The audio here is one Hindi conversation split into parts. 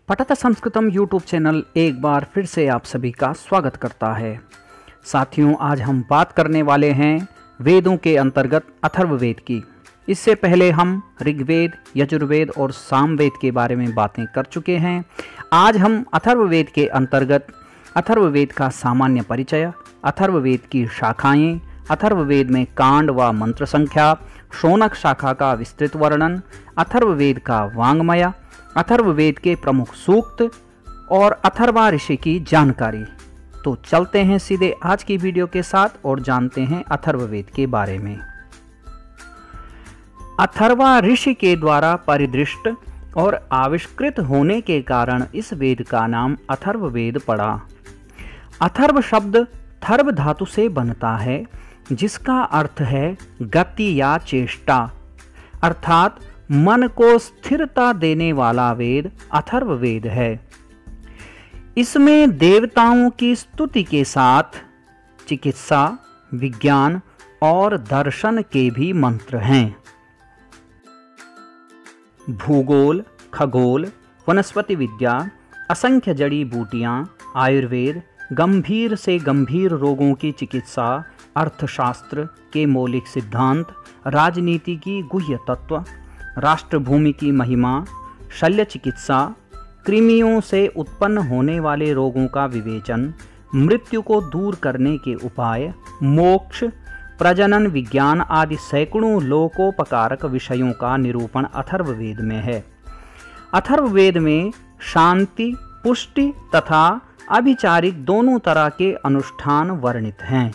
पठत संस्कृतम यूट्यूब चैनल एक बार फिर से आप सभी का स्वागत करता है। साथियों, आज हम बात करने वाले हैं वेदों के अंतर्गत अथर्ववेद की। इससे पहले हम ऋग्वेद, यजुर्वेद और सामवेद के बारे में बातें कर चुके हैं। आज हम अथर्ववेद के अंतर्गत अथर्ववेद का सामान्य परिचय, अथर्ववेद की शाखाएं, अथर्ववेद में कांड व मंत्र संख्या, शौनक शाखा का विस्तृत वर्णन, अथर्ववेद का वांग्मय, अथर्ववेद के प्रमुख सूक्त और अथर्वा ऋषि की जानकारी। तो चलते हैं सीधे आज की वीडियो के साथ और जानते हैं अथर्ववेद के बारे में। अथर्वा ऋषि के द्वारा परिदृष्ट और आविष्कृत होने के कारण इस वेद का नाम अथर्ववेद पड़ा। अथर्व शब्द थर्व धातु से बनता है, जिसका अर्थ है गति या चेष्टा, अर्थात मन को स्थिरता देने वाला वेद अथर्ववेद है। इसमें देवताओं की स्तुति के साथ चिकित्सा, विज्ञान और दर्शन के भी मंत्र हैं। भूगोल, खगोल, वनस्पति विद्या, असंख्य जड़ी बूटियां, आयुर्वेद, गंभीर से गंभीर रोगों की चिकित्सा, अर्थशास्त्र के मौलिक सिद्धांत, राजनीति की गुह्य तत्व, राष्ट्रभूमि की महिमा, शल्य चिकित्सा, कृमियों से उत्पन्न होने वाले रोगों का विवेचन, मृत्यु को दूर करने के उपाय, मोक्ष, प्रजनन विज्ञान आदि सैकड़ों लोकोपकारक विषयों का निरूपण अथर्ववेद में है। अथर्ववेद में शांति, पुष्टि तथा अभिचारिक दोनों तरह के अनुष्ठान वर्णित हैं।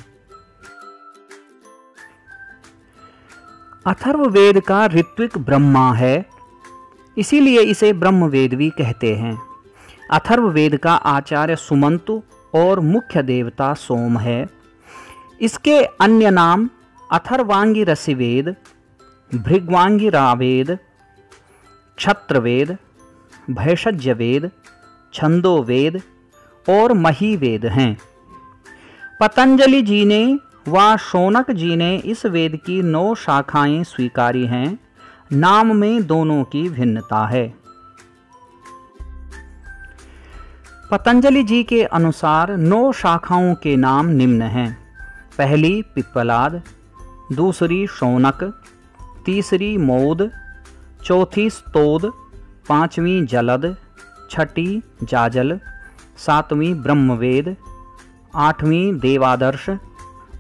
अथर्ववेद का ऋत्विक ब्रह्मा है, इसीलिए इसे ब्रह्मवेद भी कहते हैं। अथर्ववेद का आचार्य सुमंतु और मुख्य देवता सोम है। इसके अन्य नाम अथर्वांगी रसिवेद, भृग्वांगी रावेद, क्षत्रवेद, भैषज्यवेद, छंदोवेद और महीवेद हैं। पतंजलि जी ने व शौनक जी ने इस वेद की 9 शाखाएं स्वीकारी हैं। नाम में दोनों की भिन्नता है। पतंजलि जी के अनुसार 9 शाखाओं के नाम निम्न हैं। पहली पिप्पलाद, दूसरी शौनक, तीसरी मौद, चौथी स्तोद, पांचवी जलद, छठी जाजल, सातवीं ब्रह्मवेद, आठवीं देवादर्श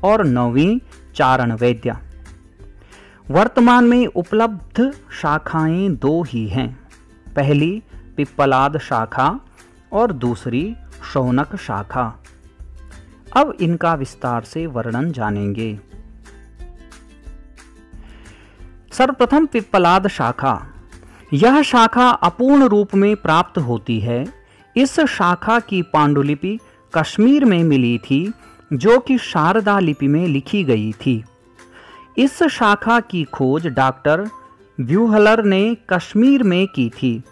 और 9वीं चारण वेद्या। वर्तमान में उपलब्ध शाखाएं 2 ही हैं, पहली पिप्पलाद शाखा और दूसरी शौनक शाखा। अब इनका विस्तार से वर्णन जानेंगे। सर्वप्रथम पिप्पलाद शाखा। यह शाखा अपूर्ण रूप में प्राप्त होती है। इस शाखा की पांडुलिपि कश्मीर में मिली थी, जो कि शारदा लिपि में लिखी गई थी। इस शाखा की खोज डॉक्टर ब्यूहलर ने कश्मीर में की थी।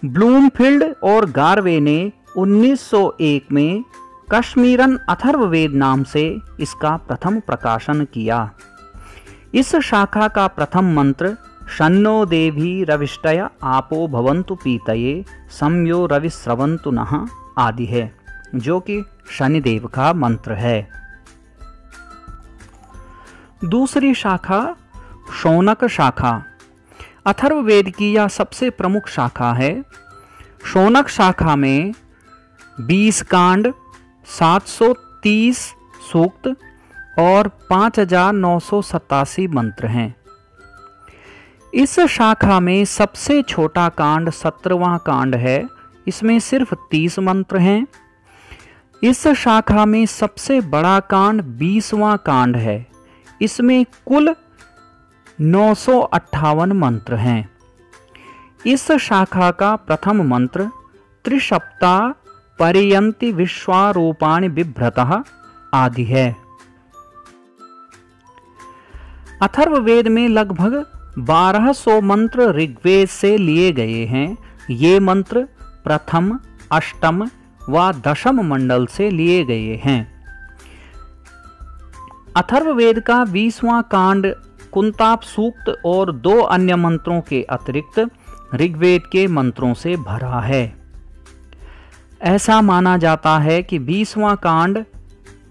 ब्लूमफील्ड और गार्वे ने 1901 में कश्मीरन अथर्ववेद नाम से इसका प्रथम प्रकाशन किया। इस शाखा का प्रथम मंत्र शन्नो देवी रविष्टय आपो भवन्तु पीतये सम्यो रविस्रवन्तु नः आदि है, जो कि शनिदेव का मंत्र है। दूसरी शाखा शौनक शाखा अथर्ववेद की यह सबसे प्रमुख शाखा है। शौनक शाखा में 20 कांड, 730 सूक्त और 5987 मंत्र हैं। इस शाखा में सबसे छोटा कांड 17वां कांड है। इसमें सिर्फ 30 मंत्र हैं। इस शाखा में सबसे बड़ा कांड 20वां कांड है। इसमें कुल 958 मंत्र हैं। इस शाखा का प्रथम मंत्र त्रिसप्ता परियन्ति विश्वारूपाणि बिभ्रतः आदि है। अथर्ववेद में लगभग 1200 मंत्र ऋग्वेद से लिए गए हैं। ये मंत्र प्रथम, अष्टम व दशम मंडल से लिए गए हैं। अथर्ववेद का 20वां कांड कुंताप सूक्त और 2 अन्य मंत्रों के अतिरिक्त ऋग्वेद के मंत्रों से भरा है। ऐसा माना जाता है कि 20वां कांड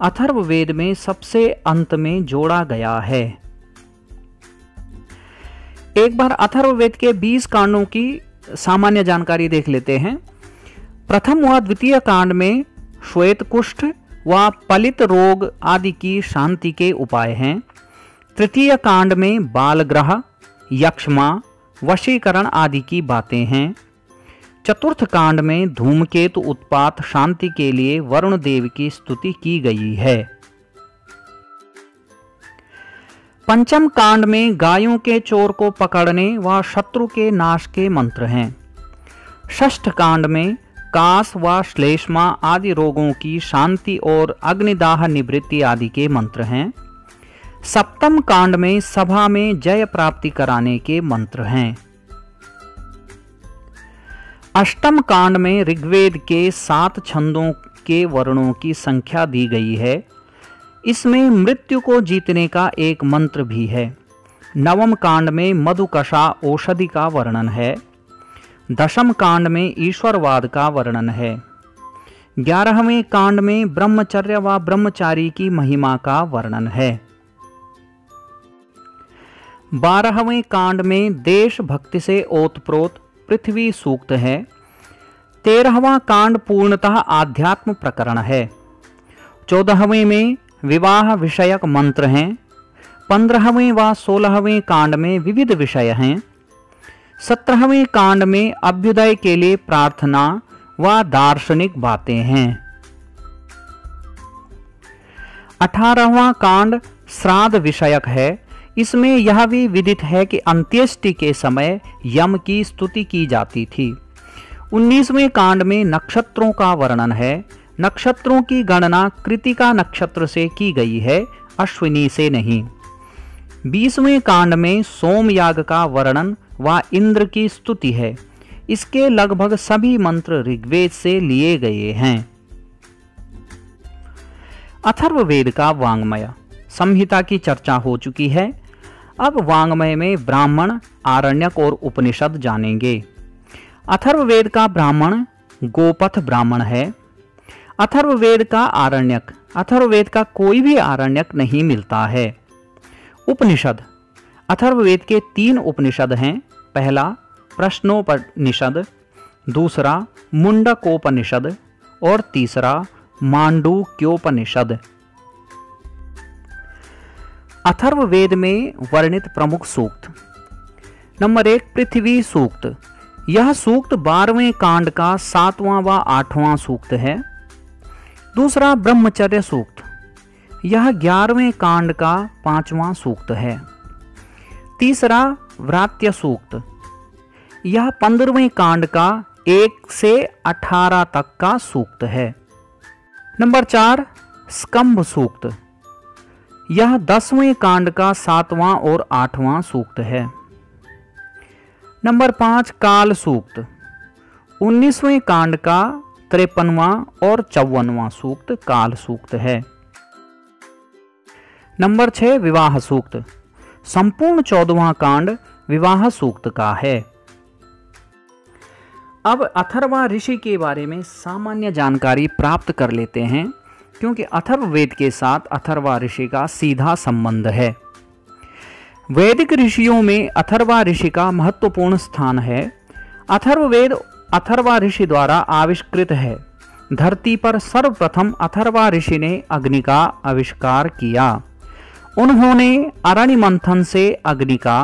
अथर्ववेद में सबसे अंत में जोड़ा गया है। एक बार अथर्ववेद के 20 कांडों की सामान्य जानकारी देख लेते हैं। प्रथम व द्वितीय कांड में श्वेत कुष्ठ व पलित रोग आदि की शांति के उपाय हैं। तृतीय कांड में बालग्रह, यक्ष्मा, वशीकरण आदि की बातें हैं। चतुर्थ कांड में धूमकेतु उत्पात शांति के लिए वरुण देव की स्तुति की गई है। पंचम कांड में गायों के चोर को पकड़ने व शत्रु के नाश के मंत्र हैं। षष्ठ कांड में कास व श्लेष्मा आदि रोगों की शांति और अग्निदाह निवृत्ति आदि के मंत्र हैं। सप्तम कांड में सभा में जय प्राप्ति कराने के मंत्र हैं। अष्टम कांड में ऋग्वेद के 7 छंदों के वर्णों की संख्या दी गई है। इसमें मृत्यु को जीतने का एक मंत्र भी है। नवम कांड में मधुकषा औषधि का वर्णन है। दशम कांड में ईश्वरवाद का वर्णन है। 11वें कांड में ब्रह्मचर्य व ब्रह्मचारी की महिमा का वर्णन है। 12वें कांड में देशभक्ति से ओतप्रोत पृथ्वी सूक्त है। 13वां कांड पूर्णतः आध्यात्म प्रकरण है। 14वें में विवाह विषयक मंत्र हैं। 15वें व 16वें कांड में विविध विषय हैं। 17वें कांड में अभ्युदय के लिए प्रार्थना व दार्शनिक बातें हैं। 18वां कांड श्राद्ध विषयक है। इसमें यह भी विदित है कि अंत्येष्टि के समय यम की स्तुति की जाती थी। 19वें कांड में नक्षत्रों का वर्णन है। नक्षत्रों की गणना कृतिका नक्षत्र से की गई है, अश्विनी से नहीं। 20वें कांड में सोमयाग का वर्णन व इंद्र की स्तुति है। इसके लगभग सभी मंत्र ऋग्वेद से लिए गए हैं। अथर्ववेद का वांग्मय संहिता की चर्चा हो चुकी है। अब वांग्मय में ब्राह्मण, आरण्यक और उपनिषद जानेंगे। अथर्ववेद का ब्राह्मण गोपथ ब्राह्मण है। अथर्ववेद का आरण्यक, अथर्ववेद का कोई भी आरण्यक नहीं मिलता है। उपनिषद, अथर्ववेद के 3 उपनिषद हैं। पहला प्रश्नोपनिषद, दूसरा मुंडकोपनिषद और तीसरा मांडूक्योपनिषद। अथर्ववेद में वर्णित प्रमुख सूक्त। नंबर 1 पृथ्वी सूक्त। यह सूक्त 12वें कांड का 7वां व 8वां सूक्त है। दूसरा ब्रह्मचर्य सूक्त। यह 11वें कांड का 5वां सूक्त है। तीसरा व्रात्य सूक्त। यह 15वें कांड का 1 से 18 तक का सूक्त है। नंबर 4 स्कंभ सूक्त। यह 10वें कांड का 7वां और 8वां सूक्त है। नंबर 5 काल सूक्त। 19वें कांड का 53वां और 54वां सूक्त काल सूक्त है। नंबर 6 विवाह सूक्त। संपूर्ण 14वां कांड विवाह सूक्त का है। अब अथर्वा ऋषि के बारे में सामान्य जानकारी प्राप्त कर लेते हैं, क्योंकि अथर्ववेद के साथ अथर्वा ऋषि का सीधा संबंध है। वैदिक ऋषियों में अथर्वा ऋषि का महत्वपूर्ण स्थान है। अथर्ववेद अथर्वा ऋषि द्वारा आविष्कृत है। धरती पर सर्वप्रथम अथर्वा ऋषि ने अग्नि का आविष्कार किया। उन्होंने अरण्य मंथन से अग्नि का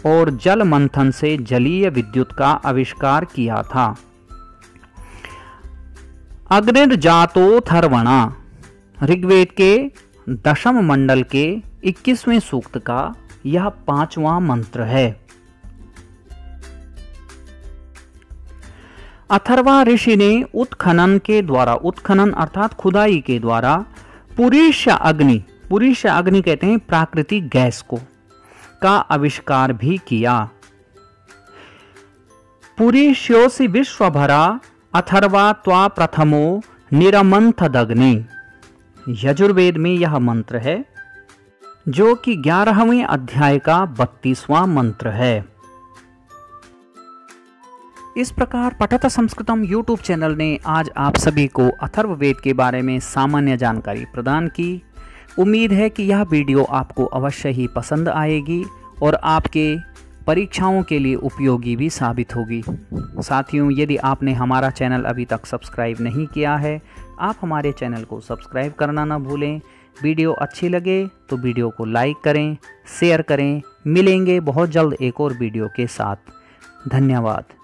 और जल मंथन से जलीय विद्युत का आविष्कार किया था। अग्निर्जातोथर्वणा ऋग्वेद के 10वें मंडल के 21वें सूक्त का यह 5वां मंत्र है। अथर्वा ऋषि ने उत्खनन के द्वारा, उत्खनन अर्थात खुदाई के द्वारा पुरीष्य अग्नि, पुरीष्य अग्नि कहते हैं प्राकृतिक गैस को, का आविष्कार भी किया। पुरीष्योसि विश्वभरा अथर्वा त्वा प्रथमो निरमंथदग्नि। यजुर्वेद में यह मंत्र है, जो कि 11वें अध्याय का 32वां मंत्र है। इस प्रकार पठत संस्कृतम यूट्यूब चैनल ने आज आप सभी को अथर्ववेद के बारे में सामान्य जानकारी प्रदान की। उम्मीद है कि यह वीडियो आपको अवश्य ही पसंद आएगी और आपके परीक्षाओं के लिए उपयोगी भी साबित होगी। साथियों, यदि आपने हमारा चैनल अभी तक सब्सक्राइब नहीं किया है, आप हमारे चैनल को सब्सक्राइब करना ना भूलें। वीडियो अच्छी लगे तो वीडियो को लाइक करें, शेयर करें। मिलेंगे बहुत जल्द एक और वीडियो के साथ। धन्यवाद।